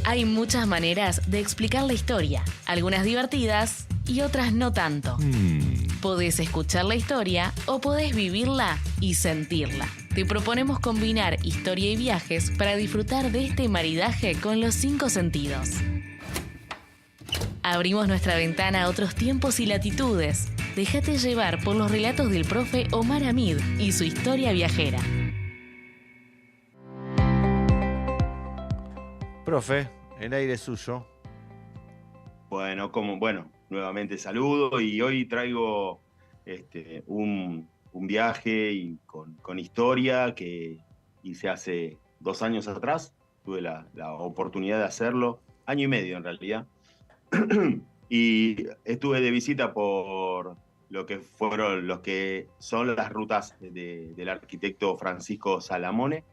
Hay muchas maneras de explicar la historia, algunas divertidas y otras no tanto. Podés escuchar la historia o podés vivirla y sentirla. Te proponemos combinar historia y viajes para disfrutar de este maridaje con los 5 sentidos. Abrimos nuestra ventana a otros tiempos y latitudes. Déjate llevar por los relatos del profe Omar Hamid y su historia viajera. Profe, el aire es suyo. Bueno, nuevamente saludo y hoy traigo un viaje y con historia que hice hace 2 años atrás. Tuve la oportunidad de hacerlo, año y medio en realidad. Y estuve de visita por lo que son las rutas del arquitecto Francisco Salamone,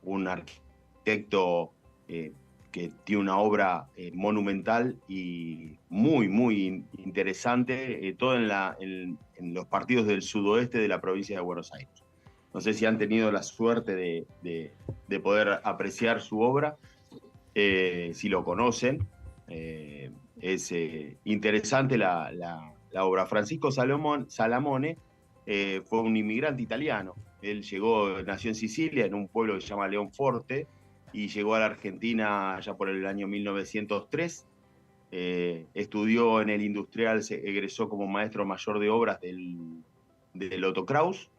un arquitecto que tiene una obra monumental y muy, muy interesante, todo en los partidos del sudoeste de la provincia de Buenos Aires. No sé si han tenido la suerte de poder apreciar su obra, si lo conocen. Es interesante la obra. Francisco Salamone fue un inmigrante italiano. Él nació en Sicilia, en un pueblo que se llama Leonforte, y llegó a la Argentina ya por el año 1903. Estudió en el Industrial, se egresó como maestro mayor de obras del Otto Kraus.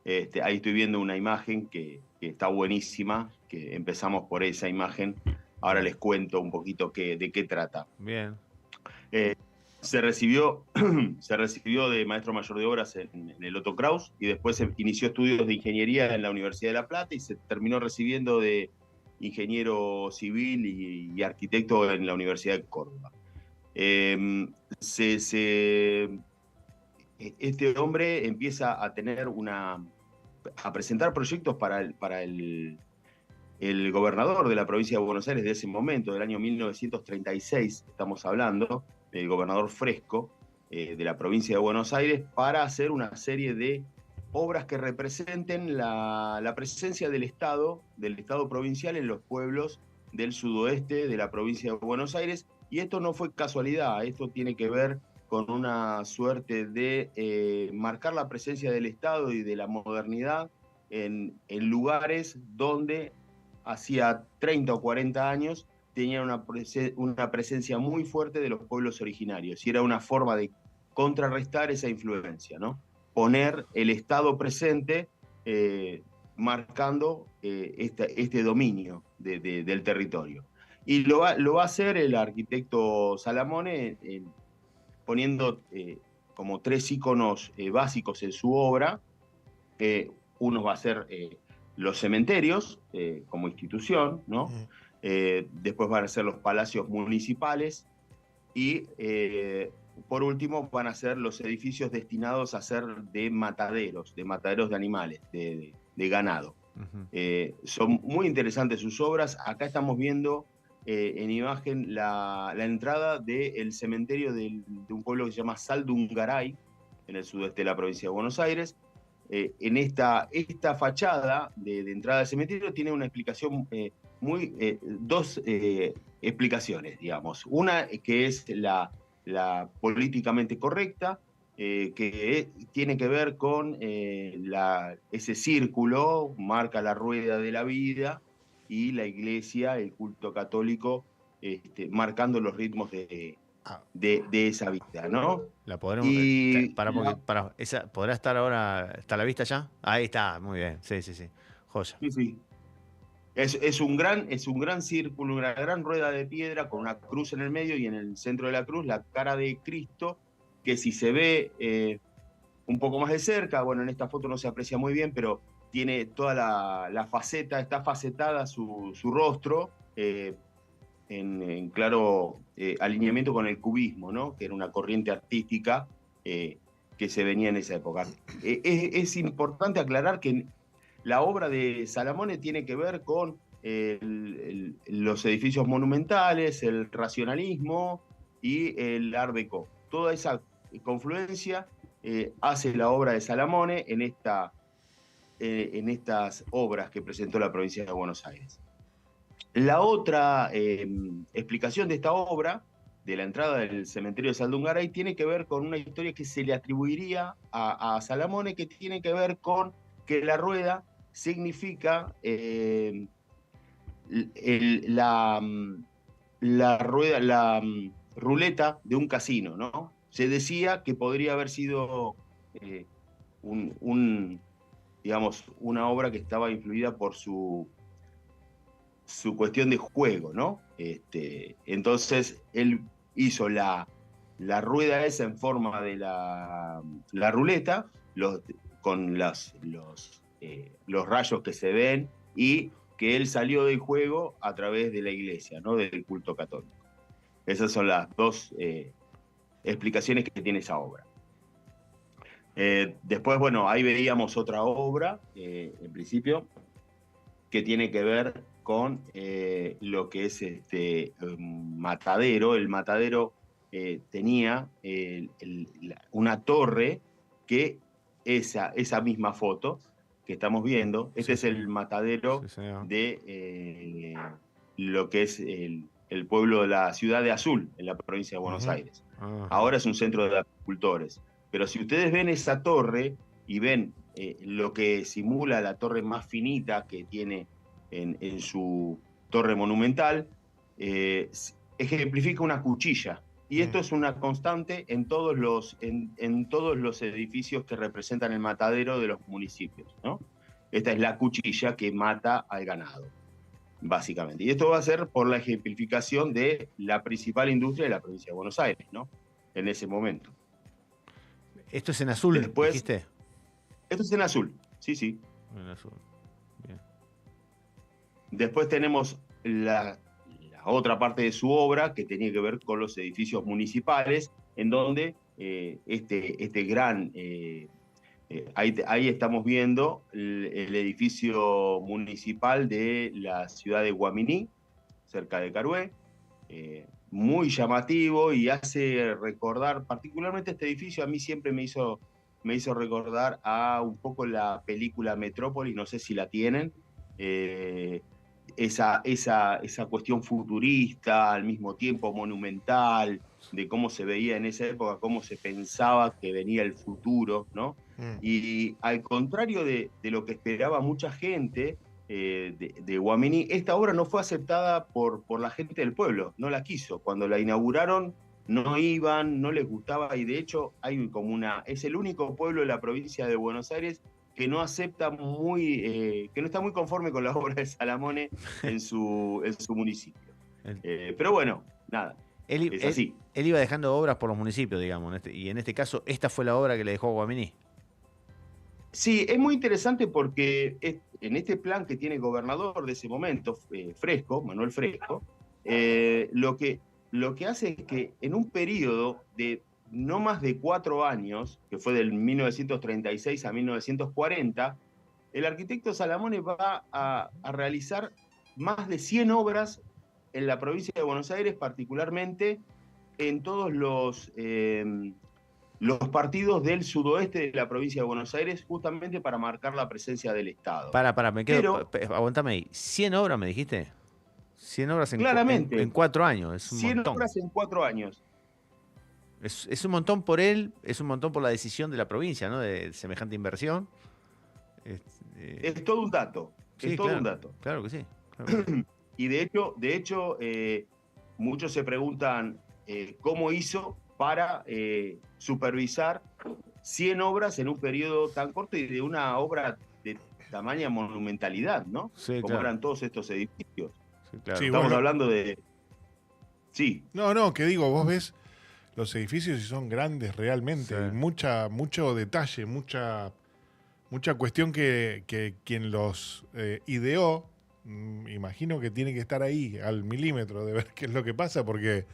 Ahí estoy viendo una imagen que está buenísima, que empezamos por esa imagen. Ahora les cuento un poquito de qué trata. Bien. Se recibió de maestro mayor de obras en el Otto Kraus y después inició estudios de ingeniería en la Universidad de La Plata y se terminó recibiendo de ingeniero civil y arquitecto en la Universidad de Córdoba. Este hombre empieza a presentar proyectos para el gobernador de la provincia de Buenos Aires de ese momento, del año 1936, estamos hablando, el gobernador Fresco, de la provincia de Buenos Aires, para hacer una serie de obras que representen la presencia del Estado provincial en los pueblos del sudoeste de la provincia de Buenos Aires. Y esto no fue casualidad, esto tiene que ver con una suerte de marcar la presencia del Estado y de la modernidad en lugares donde hacía 30 o 40 años tenían una presencia muy fuerte de los pueblos originarios, y era una forma de contrarrestar esa influencia, ¿no? Poner el Estado presente, marcando este dominio del territorio. Y lo va a hacer el arquitecto Salamone, poniendo como 3 íconos básicos en su obra. Uno va a ser los cementerios como institución, ¿no? Después van a ser los palacios municipales y por último van a ser los edificios destinados a ser de mataderos de animales, de ganado. Son muy interesantes sus obras. Acá estamos viendo en imagen la entrada del cementerio de un pueblo que se llama Saldungaray, en el sudeste de la provincia de Buenos Aires. En esta fachada de entrada del cementerio tiene una explicación, dos explicaciones, digamos. Una que es la políticamente correcta, que tiene que ver con ese círculo, marca la rueda de la vida, y la iglesia, el culto católico, marcando los ritmos de esa vida, ¿no? La podremos. ¿Podrá estar ahora? ¿Está a la vista ya? Ahí está, muy bien. Sí. Joya. Sí. Es un gran círculo, una gran rueda de piedra con una cruz en el medio, y en el centro de la cruz la cara de Cristo, que si se ve un poco más de cerca, bueno, en esta foto no se aprecia muy bien, pero tiene toda la faceta, está facetada su rostro, en claro alineamiento con el cubismo, ¿no? Que era una corriente artística que se venía en esa época. Es importante aclarar que la obra de Salamone tiene que ver con los edificios monumentales, el racionalismo y el Art Deco. Toda esa confluencia hace la obra de Salamone en estas obras que presentó la provincia de Buenos Aires. La otra explicación de esta obra, de la entrada del cementerio de Saldungaray, tiene que ver con una historia que se le atribuiría a Salamone, que tiene que ver con que la rueda significa la rueda, ruleta de un casino, ¿no? Se decía que podría haber sido digamos, una obra que estaba influida por su cuestión de juego, ¿no? Entonces, él hizo la rueda esa en forma de la ruleta, con los rayos que se ven, y que él salió del juego a través de la iglesia, ¿no? Del culto católico. Esas son las dos explicaciones que tiene esa obra. Después, bueno, ahí veíamos otra obra, en principio, que tiene que ver con lo que es matadero. El matadero tenía una torre que esa misma foto que estamos viendo, este es el matadero de lo que es el pueblo de la ciudad de Azul, en la provincia de Buenos Aires. Ahora es un centro de agricultores. Pero si ustedes ven esa torre y ven lo que simula la torre más finita que tiene en su torre monumental, ejemplifica una cuchilla. Y esto es una constante en todos los edificios que representan el matadero de los municipios, ¿no? Esta es la cuchilla que mata al ganado, básicamente. Y esto va a ser por la ejemplificación de la principal industria de la provincia de Buenos Aires, ¿no? En ese momento. ¿Esto es en azul, después, dijiste? Esto es en azul, sí. En azul. Bien. Después tenemos la otra parte de su obra que tenía que ver con los edificios municipales, en donde este gran... ahí estamos viendo el edificio municipal de la ciudad de Guaminí, cerca de Carué, muy llamativo y hace recordar, particularmente este edificio, a mí siempre me hizo recordar a un poco la película Metrópolis, no sé si la tienen, esa cuestión futurista, al mismo tiempo monumental, de cómo se veía en esa época, cómo se pensaba que venía el futuro, ¿no? Y al contrario de lo que esperaba mucha gente de Guaminí, esta obra no fue aceptada por la gente del pueblo, no la quiso. Cuando la inauguraron no iban, no les gustaba, y de hecho es el único pueblo de la provincia de Buenos Aires que no acepta que no está muy conforme con la obra de Salamone en su municipio. Pero bueno, nada, es así. Él iba dejando obras por los municipios, digamos, y en este caso, esta fue la obra que le dejó a Guaminí. Sí, es muy interesante porque en este plan que tiene el gobernador de ese momento, Manuel Fresco, lo que hace es que en un periodo de no más de 4 años, que fue del 1936 a 1940, el arquitecto Salamone va a realizar más de 100 obras en la provincia de Buenos Aires, particularmente en todos los partidos del sudoeste de la provincia de Buenos Aires, justamente para marcar la presencia del Estado. Me quedo, aguantame ahí. ¿100 obras me dijiste? 100 obras en 4 años, es un 100 montón. obras en 4 años. Es un montón por él, es un montón por la decisión de la provincia, ¿no? De semejante inversión. Es todo un dato. Sí, es todo claro, un dato. Claro que sí. Claro que sí. Y de hecho, muchos se preguntan cómo hizo para supervisar 100 obras en un periodo tan corto y de una obra de tamaña monumentalidad, ¿no? Sí, como eran todos estos edificios. Sí, claro. Sí, Estamos hablando de... Sí. No, que digo, vos ves los edificios y son grandes realmente, Sí. mucho detalle, mucha cuestión que quien los ideó, imagino que tiene que estar ahí al milímetro de ver qué es lo que pasa, porque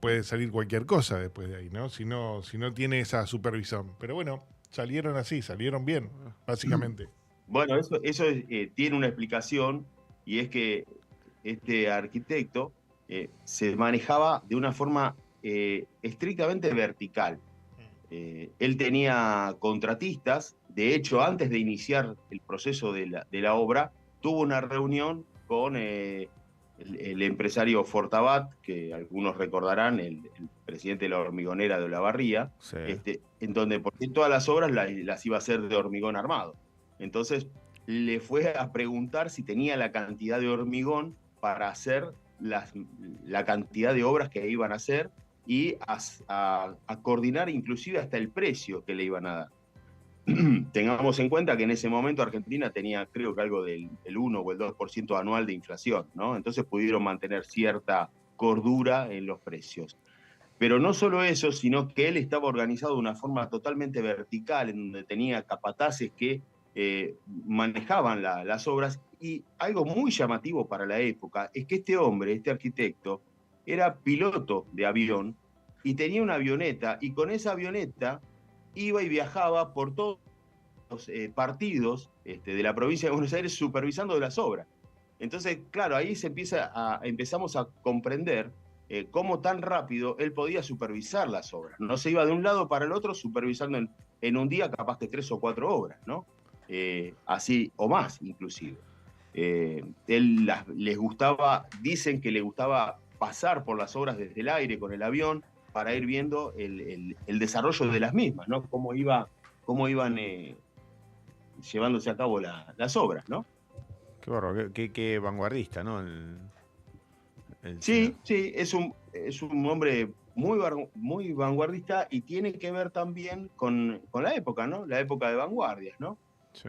puede salir cualquier cosa después de ahí, ¿no? Si no tiene esa supervisión. Pero bueno, salieron así, salieron bien, básicamente. Bueno, eso tiene una explicación, y es que este arquitecto se manejaba de una forma estrictamente vertical. Él tenía contratistas, de hecho, antes de iniciar el proceso de la obra, tuvo una reunión con el empresario Fortabat, que algunos recordarán, el presidente de la hormigonera de Olavarría, Sí. En donde porque todas las obras las iba a hacer de hormigón armado. Entonces le fue a preguntar si tenía la cantidad de hormigón para hacer la cantidad de obras que iban a hacer y a coordinar inclusive hasta el precio que le iban a dar. Tengamos en cuenta que en ese momento Argentina tenía, creo que algo del 1 o el 2% anual de inflación, ¿no? Entonces pudieron mantener cierta cordura en los precios. Pero no solo eso, sino que él estaba organizado de una forma totalmente vertical, en donde tenía capataces que manejaban las obras. Y algo muy llamativo para la época es que este hombre, este arquitecto, era piloto de avión y tenía una avioneta, y con esa avioneta iba y viajaba por todos los partidos de la provincia de Buenos Aires supervisando las obras. Entonces, claro, ahí empezamos a comprender cómo tan rápido él podía supervisar las obras. No se iba de un lado para el otro supervisando en un día capaz que 3 o 4 obras, ¿no? Así, o más inclusive. Él les gustaba, dicen que le gustaba pasar por las obras desde el aire con el avión para ir viendo el desarrollo de las mismas, ¿no? Cómo iban llevándose a cabo las obras, ¿no? Qué bárbaro, qué vanguardista, ¿no? Sí, es un hombre muy vanguardista y tiene que ver también con la época, ¿no? La época de vanguardias, ¿no? Sí.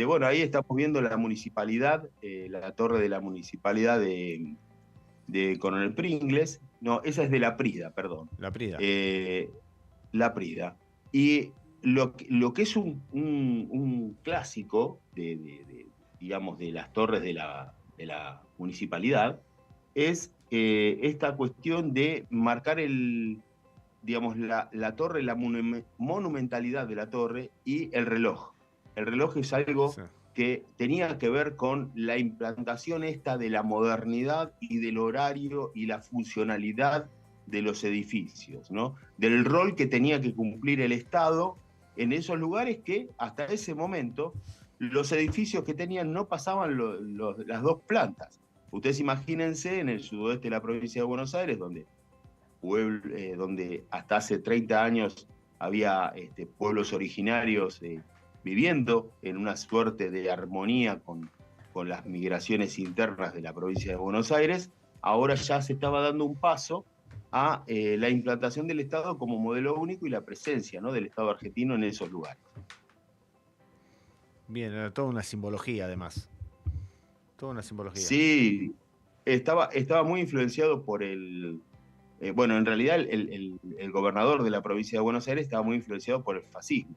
Bueno, ahí estamos viendo la municipalidad, la torre de la municipalidad de Coronel Pringles. No, esa es de La Prida, perdón. La Prida. La Prida. Y lo que es un clásico digamos, de las torres de la municipalidad es esta cuestión de marcar digamos, la torre, la monumentalidad de la torre y el reloj. El reloj es algo que tenía que ver con la implantación esta de la modernidad y del horario y la funcionalidad de los edificios, ¿no? Del rol que tenía que cumplir el Estado en esos lugares que hasta ese momento los edificios que tenían no pasaban las 2 plantas. Ustedes imagínense en el sudoeste de la provincia de Buenos Aires, donde hasta hace 30 años había pueblos originarios viviendo en una suerte de armonía con las migraciones internas de la provincia de Buenos Aires. Ahora ya se estaba dando un paso a la implantación del Estado como modelo único y la presencia, ¿no?, del Estado argentino en esos lugares. Bien, era toda una simbología además. Toda una simbología. Sí, estaba muy influenciado por bueno, en realidad el gobernador de la provincia de Buenos Aires estaba muy influenciado por el fascismo.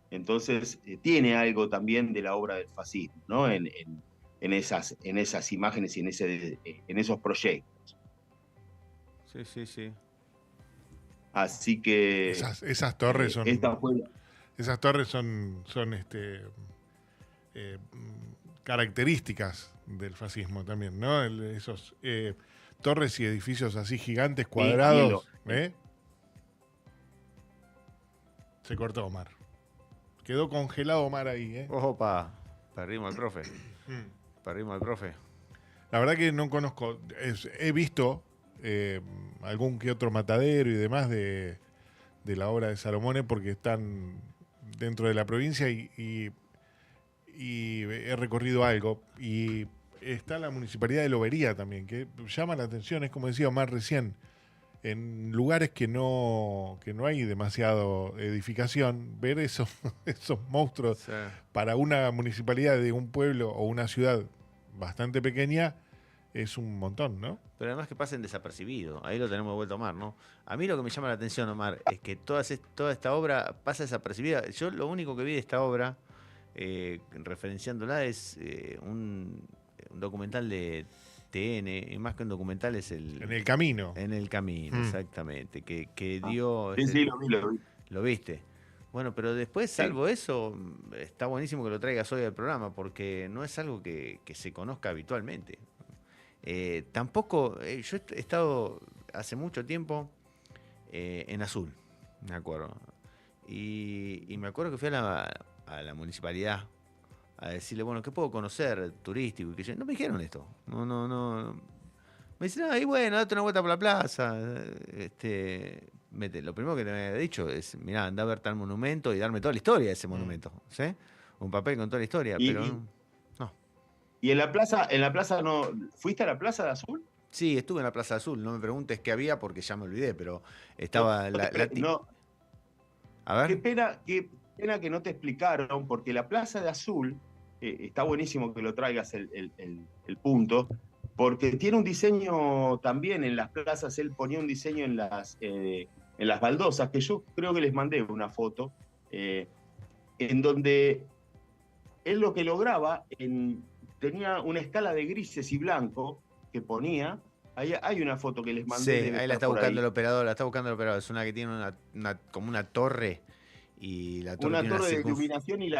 Entonces tiene algo también de la obra del fascismo, ¿no? En esas imágenes y en esos proyectos. Sí. Así que esas torres son. Esas torres son características del fascismo también, ¿no? Esos torres y edificios así gigantes, cuadrados. Se cortó Omar. Quedó congelado Omar ahí, ¿eh? Ojo, perdimos al profe. Perdimos al profe. La verdad que no conozco. He visto algún que otro matadero y demás de la obra de Salomone porque están dentro de la provincia y he recorrido algo. Y está la municipalidad de Lobería también, que llama la atención, es como decía Omar recién, en lugares que no hay demasiado edificación, ver esos monstruos para una municipalidad de un pueblo o una ciudad bastante pequeña es un montón, ¿no? Pero además que pasen desapercibidos, ahí lo tenemos de vuelta a Omar, ¿no? A mí lo que me llama la atención, Omar, es que toda esta obra pasa desapercibida. Yo lo único que vi de esta obra, referenciándola, es un documental de TN, y más que un documental es En el camino. En el camino, exactamente, que dio... Sí, lo vi. ¿Lo viste? Bueno, pero después, salvo eso, está buenísimo que lo traigas hoy al programa, porque no es algo que se conozca habitualmente. Tampoco, yo he estado hace mucho tiempo en Azul, me acuerdo. Y me acuerdo que fui a la municipalidad a decirle, bueno, ¿qué puedo conocer turístico? Y que no me dijeron esto. No. Me dicen, ahí bueno, date una vuelta por la plaza. Lo primero que te había dicho es, mirá, anda a ver tal monumento y darme toda la historia de ese monumento. ¿Sí? Un papel con toda la historia, pero no. ¿Y en la plaza no? ¿Fuiste a la Plaza de Azul? Sí, estuve en la Plaza Azul. No me preguntes qué había porque ya me olvidé, pero estaba No, A qué ver. pena que no te explicaron, porque la Plaza de Azul, está buenísimo que lo traigas el punto, porque tiene un diseño también en las plazas. Él ponía un diseño en las baldosas, que yo creo que les mandé una foto, en donde él lo que lograba, tenía una escala de grises y blanco que ponía. Hay una foto que les mandé. Sí, ahí la está buscando el operador, Es una que tiene como una torre y la torre Una tiene torre de iluminación, y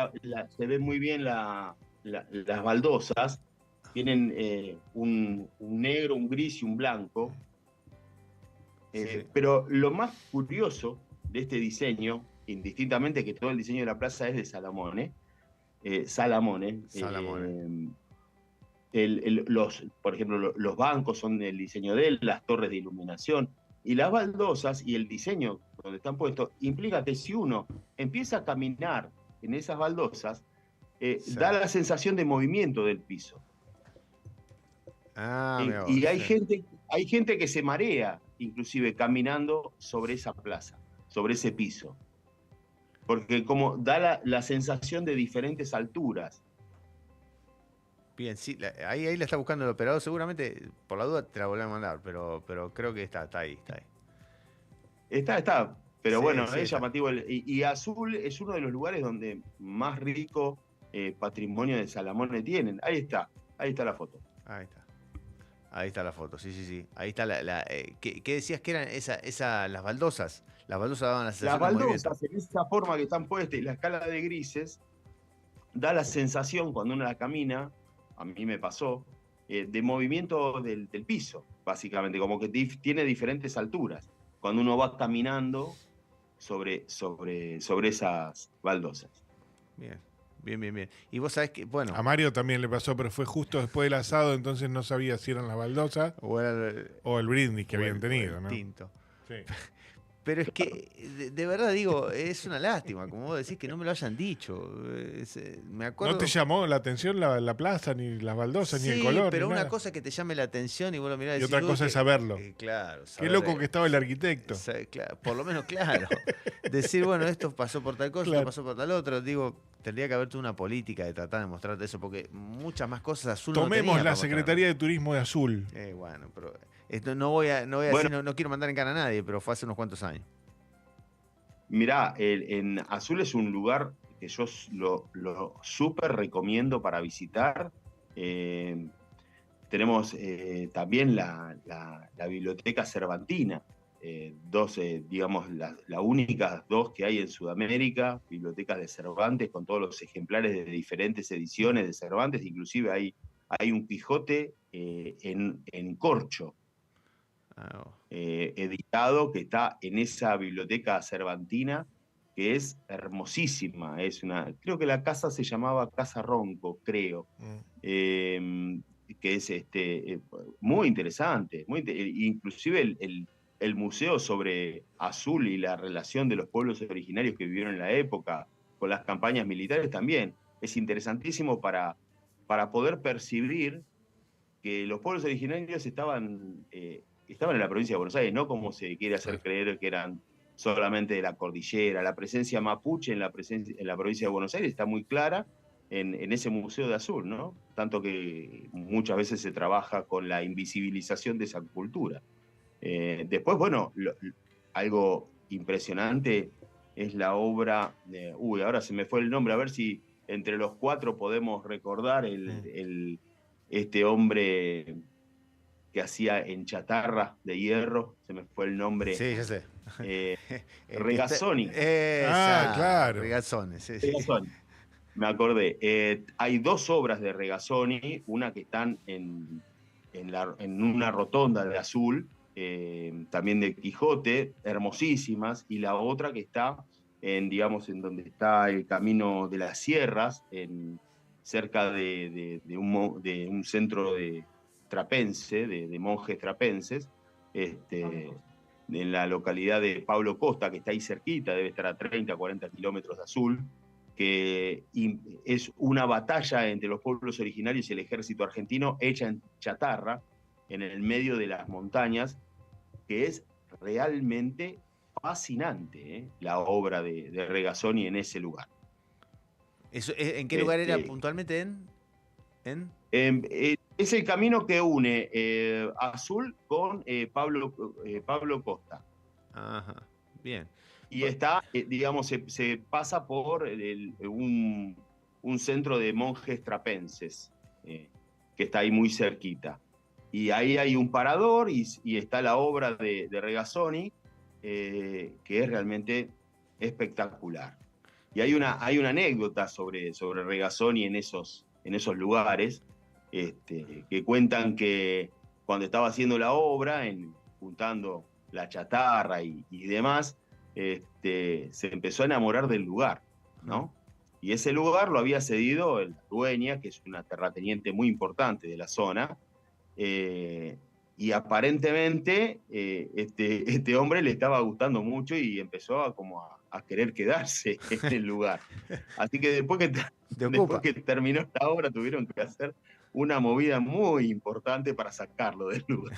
se ve muy bien las baldosas. Tienen un negro, un gris y un blanco. Sí. Pero lo más curioso de este diseño, indistintamente que todo el diseño de la plaza es de Salamone, por ejemplo, los bancos son del diseño de él, las torres de iluminación y las baldosas y el diseño donde están puestos, implica que si uno empieza a caminar en esas baldosas, Sí. da la sensación de movimiento del piso. Y hay gente que se marea, inclusive caminando sobre esa plaza, sobre ese piso, porque como da la sensación de diferentes alturas. Bien, sí, ahí la está buscando el operador. Seguramente, por la duda, te la volvemos a mandar, pero creo que está ahí. Está. Pero Sí, bueno, sí, es está. llamativo. Y Azul es uno de los lugares donde más rico patrimonio de Salamone tienen. Ahí está la foto. Ahí está la foto, sí. Ahí está ¿qué decías que eran las baldosas? Las baldosas daban la sensación Las de movimiento. baldosas, en esa forma que están puestas y la escala de grises, da la sensación cuando uno la camina, a mí me pasó, de movimiento del piso, básicamente, como que tiene diferentes alturas cuando uno va caminando sobre esas baldosas. Bien. Y vos sabés que, bueno... A Mario también le pasó, pero fue justo después del asado, entonces no sabía si eran las baldosas o el brindis que habían tenido, ¿no? Tinto. Sí. Pero es que, de verdad digo, es una lástima, como vos decís, que no me lo hayan dicho. Me acuerdo... ¿No te llamó la atención la plaza, ni las baldosas, ni el color? Sí, pero ni una nada? cosa es que te llame la atención y vos lo mirás Y otra cosa es saberlo. Claro. Qué loco que estaba el arquitecto. Claro, por lo menos, claro. Decir, bueno, esto pasó por tal cosa, Claro. esto pasó por tal otro. Digo, tendría que haber toda una política de tratar de mostrarte eso, porque muchas más cosas Azul no tenía Tomemos la para Secretaría de Turismo de Azul. bueno, pero esto no voy a decir, no quiero mandar en cara a nadie, pero fue hace unos cuantos años. Mirá, en Azul es un lugar que yo lo súper recomiendo para visitar. Tenemos también la Biblioteca Cervantina, digamos, las únicas dos que hay en Sudamérica, bibliotecas de Cervantes, con todos los ejemplares de diferentes ediciones de Cervantes. Inclusive hay un Quijote en corcho, editado, que está en esa biblioteca cervantina, que es hermosísima. Creo que la casa se llamaba Casa Ronco, creo. Que es muy interesante. Inclusive el museo sobre Azul y la relación de los pueblos originarios que vivieron en la época con las campañas militares también es interesantísimo para poder percibir que los pueblos originarios estaban en la provincia de Buenos Aires, no como se quiere hacer creer que eran solamente de la cordillera. La presencia mapuche en la provincia de Buenos Aires está muy clara en ese Museo de Azul, ¿no? Tanto que muchas veces se trabaja con la invisibilización de esa cultura. Después, bueno, algo impresionante es la obra de... ahora se me fue el nombre, a ver si entre los cuatro podemos recordar este hombre que hacía en chatarra de hierro, se me fue el nombre. Sí, ya sé. Regazzoni. Claro. Regazzoni, sí. Regazzoni. Me acordé. Hay dos obras de Regazzoni, una que están en una rotonda de Azul, también de Quijote, hermosísimas, y la otra que está en donde está el Camino de las Sierras, en cerca de un centro de trapense, de monjes trapenses, en la localidad de Pablo Costa, que está ahí cerquita, debe estar a 30, 40 kilómetros de Azul, que es una batalla entre los pueblos originarios y el ejército argentino hecha en chatarra, en el medio de las montañas, que es realmente fascinante, la obra de Regazzoni en ese lugar. ¿En qué lugar era puntualmente? Es el camino que une Azul con Pablo Costa. Ajá, bien. Y está, digamos, se pasa por un centro de monjes trapenses, que está ahí muy cerquita. Y ahí hay un parador y está la obra de Regazzoni, que es realmente espectacular. Y hay una anécdota sobre Regazzoni en esos lugares, que cuentan que cuando estaba haciendo la obra, juntando la chatarra y demás, se empezó a enamorar del lugar, ¿no? Y ese lugar lo había cedido la dueña, que es una terrateniente muy importante de la zona, y aparentemente este hombre le estaba gustando mucho y empezó a querer quedarse en el lugar. Así que después que terminó la obra tuvieron que hacer una movida muy importante para sacarlo del lugar.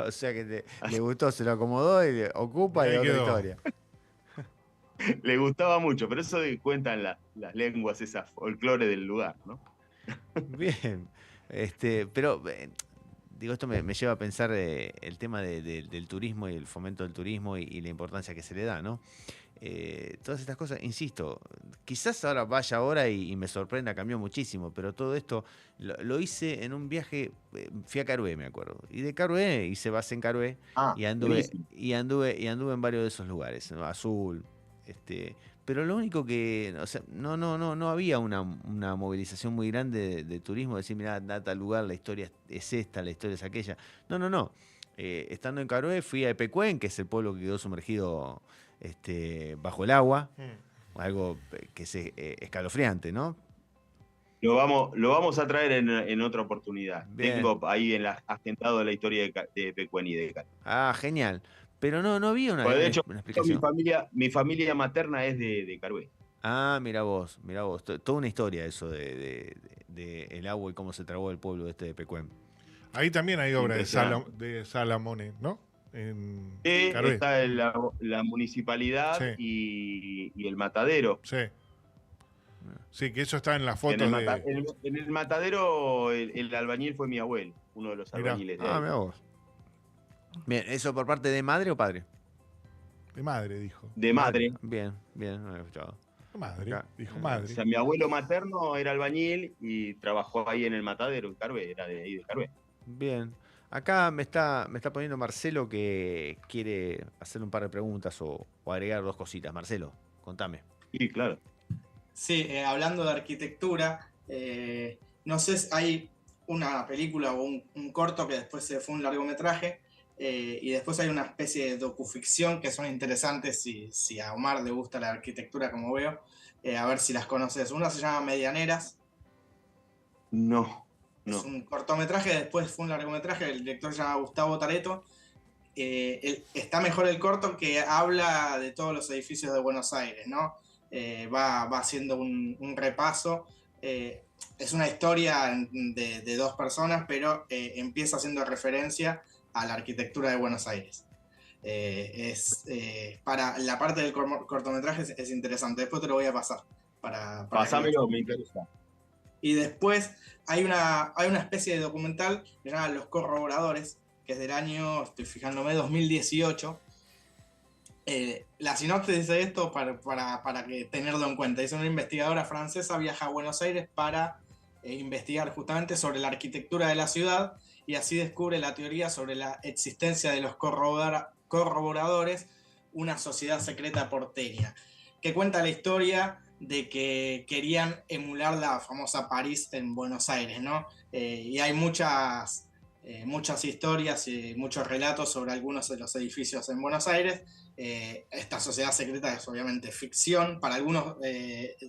O sea que le gustó, se lo acomodó y ocupa y otra historia. Le gustaba mucho, pero eso cuentan las lenguas, esas folclore del lugar, ¿no? Bien, pero digo, esto me lleva a pensar el tema del turismo y el fomento del turismo y la importancia que se le da, ¿no? Todas estas cosas, insisto, quizás ahora vaya ahora y me sorprenda, cambió muchísimo, pero todo esto lo hice en un viaje, fui a Carué, me acuerdo, y de Carué hice base en Carué y anduve en varios de esos lugares, ¿no? Azul, pero lo único que, o sea, no había una movilización muy grande de turismo, decir, mirá, anda a tal lugar, la historia es esta, la historia es aquella. No. Estando en Carué fui a Epecuén, que es el pueblo que quedó sumergido bajo el agua, algo que es escalofriante, ¿no? Lo vamos a traer en otra oportunidad. Bien. Tengo ahí agendado la historia de Epecuén y de Carué. Ah, genial. Pero no había una explicación. Mi familia materna es de Carué. Ah, mira vos. Toda una historia eso de el agua y cómo se trabó el pueblo de Pecuén. Ahí también hay obra de Salamone, ¿no? Carué. Está la municipalidad, sí. y el matadero. Sí, que eso está en la foto. En el matadero el albañil fue mi abuelo, uno de los albañiles de ahí. Mira vos. Bien, ¿eso por parte de madre o padre? De madre, dijo. De madre. Bien, no había escuchado. Dijo madre. O sea, mi abuelo materno era albañil y trabajó ahí en el matadero, en Carué, era de ahí de Carué. Bien. Acá me está poniendo Marcelo que quiere hacerle un par de preguntas o agregar dos cositas. Marcelo, contame. Sí, claro. Sí, hablando de arquitectura, no sé, hay una película o un corto que después se fue un largometraje, y después hay una especie de docuficción que son interesantes si a Omar le gusta la arquitectura, como veo, a ver si las conoces. Una se llama Medianeras. No. Es un cortometraje, después fue un largometraje, el director se llama Gustavo Tareto. Está mejor el corto, que habla de todos los edificios de Buenos Aires, ¿no? Va haciendo un repaso. Es una historia de dos personas, pero empieza haciendo referencia a la arquitectura de Buenos Aires. Para la parte del cortometraje es interesante. Después te lo voy a pasar. Pásamelo, me interesa. Y después hay una especie de documental que se llama Los Corroboradores, que es del año, estoy fijándome, 2018. La sinopsis dice esto para que tenerlo en cuenta. Dice: una investigadora francesa viaja a Buenos Aires para investigar justamente sobre la arquitectura de la ciudad, y así descubre la teoría sobre la existencia de los corroboradores, una sociedad secreta porteña, que cuenta la historia de que querían emular la famosa París en Buenos Aires, ¿no? Y hay muchas muchas historias y muchos relatos sobre algunos de los edificios en Buenos Aires. Esta sociedad secreta es obviamente ficción, para algunos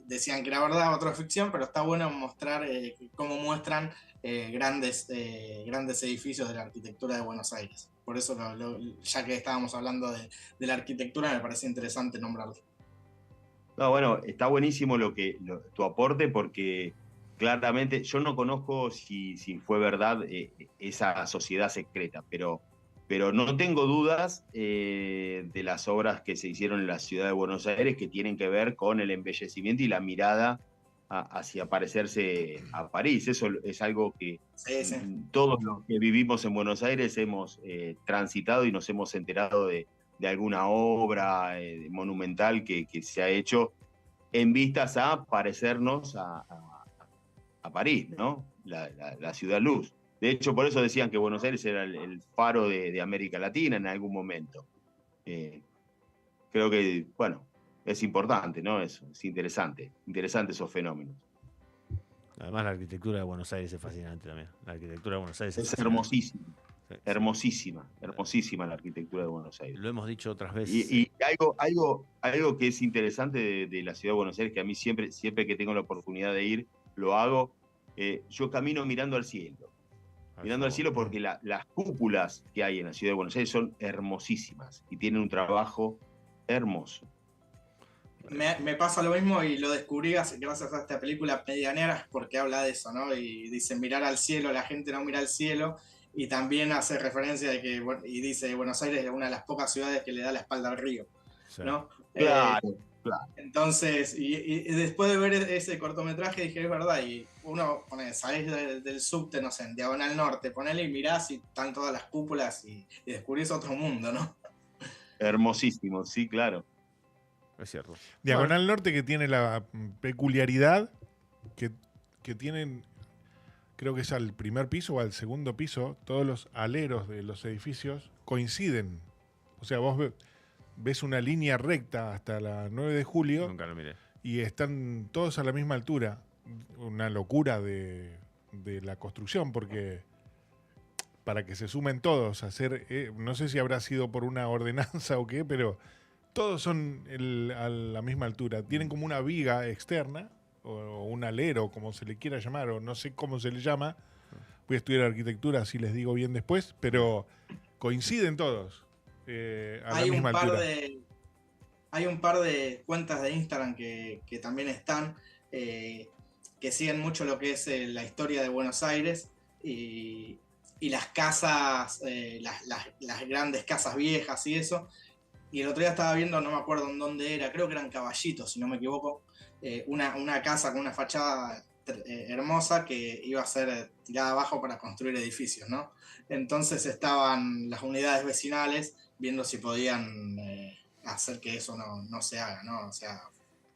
decían que era verdad, otros ficción, pero está bueno mostrar cómo muestran grandes edificios de la arquitectura de Buenos Aires. Por eso, ya que estábamos hablando de la arquitectura, me parece interesante nombrarlo. No, bueno, está buenísimo tu aporte porque claramente yo no conozco si fue verdad esa sociedad secreta, pero no tengo dudas de las obras que se hicieron en la ciudad de Buenos Aires que tienen que ver con el embellecimiento y la mirada hacia parecerse a París. Eso es algo que Sí. todos los que vivimos en Buenos Aires hemos transitado y nos hemos enterado de alguna obra monumental que se ha hecho en vistas a parecernos a París, ¿no? La ciudad luz. De hecho, por eso decían que Buenos Aires era el faro de América Latina en algún momento. Creo que, bueno, es importante, ¿no? Es interesante esos fenómenos. Además, la arquitectura de Buenos Aires es fascinante también. La arquitectura de Buenos Aires Es fascinante. hermosísima. Sí. Hermosísima la arquitectura de Buenos Aires. Lo hemos dicho otras veces. Y algo que es interesante de la ciudad de Buenos Aires, que a mí siempre que tengo la oportunidad de ir, lo hago. Yo camino mirando al cielo. Mirando al cielo porque las cúpulas que hay en la ciudad de Buenos Aires son hermosísimas y tienen un trabajo hermoso. Me pasa lo mismo y lo descubrí gracias a esta película Medianeras, porque habla de eso, ¿no? Y dice mirar al cielo, la gente no mira al cielo, y también hace referencia de que, y dice, Buenos Aires es una de las pocas ciudades que le da la espalda al río, ¿no? Claro. Entonces, y después de ver ese cortometraje dije, es verdad, y uno salís del subte, no sé, en Diagonal Norte, ponele y mirás y están todas las cúpulas y descubrís otro mundo, ¿no? Hermosísimo, sí, claro. Es cierto. Diagonal Norte, que tiene la peculiaridad que tienen, creo que es al primer piso o al segundo piso, todos los aleros de los edificios coinciden. O sea, vos ves una línea recta hasta la 9 de julio. Nunca lo miré. Y están todos a la misma altura. Una locura de la construcción, porque para que se sumen todos a hacer, no sé si habrá sido por una ordenanza o qué, pero todos son a la misma altura. Tienen como una viga externa, o un alero, como se le quiera llamar, o no sé cómo se le llama. Voy a estudiar arquitectura, así les digo bien después, pero coinciden todos a la misma altura. Hay un par de cuentas de Instagram que también están, que siguen mucho lo que es la historia de Buenos Aires y las casas, las grandes casas viejas y eso. Y el otro día estaba viendo, no me acuerdo en dónde era, creo que eran Caballitos, si no me equivoco, una casa con una fachada hermosa que iba a ser tirada abajo para construir edificios, ¿no? Entonces estaban las unidades vecinales viendo si podían hacer que eso no se haga, ¿no? O sea,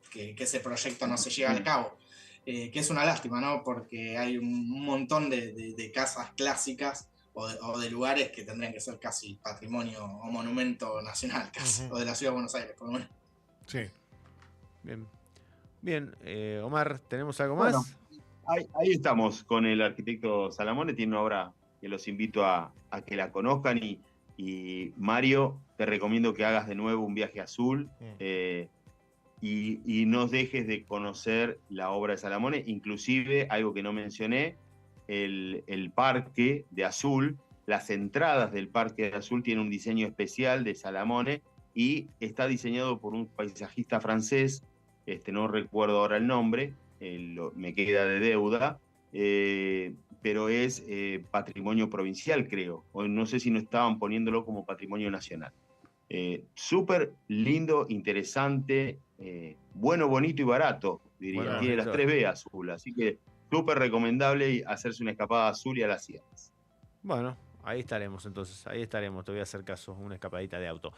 que ese proyecto no se lleve a cabo. Que es una lástima, ¿no? Porque hay un montón de casas clásicas o de lugares que tendrían que ser casi patrimonio o monumento nacional, casi, o de la ciudad de Buenos Aires, por lo menos. Sí. Bien, Omar, ¿tenemos algo más? Bueno, ahí estamos con el arquitecto Salamone, tiene una obra que los invito a que la conozcan y Mario, te recomiendo que hagas de nuevo un viaje azul y no dejes de conocer la obra de Salamone, inclusive algo que no mencioné, el parque de Azul, las entradas del parque de Azul tienen un diseño especial de Salamone y está diseñado por un paisajista francés, no recuerdo ahora el nombre, me queda de deuda, pero es patrimonio provincial, creo, o no sé si no estaban poniéndolo como patrimonio nacional. Súper lindo, interesante, bueno, bonito y barato, diría. Bueno, tiene las 3B Azul, así que súper recomendable hacerse una escapada a Azul y a las sierras. Bueno, ahí estaremos entonces, te voy a hacer caso, una escapadita de auto.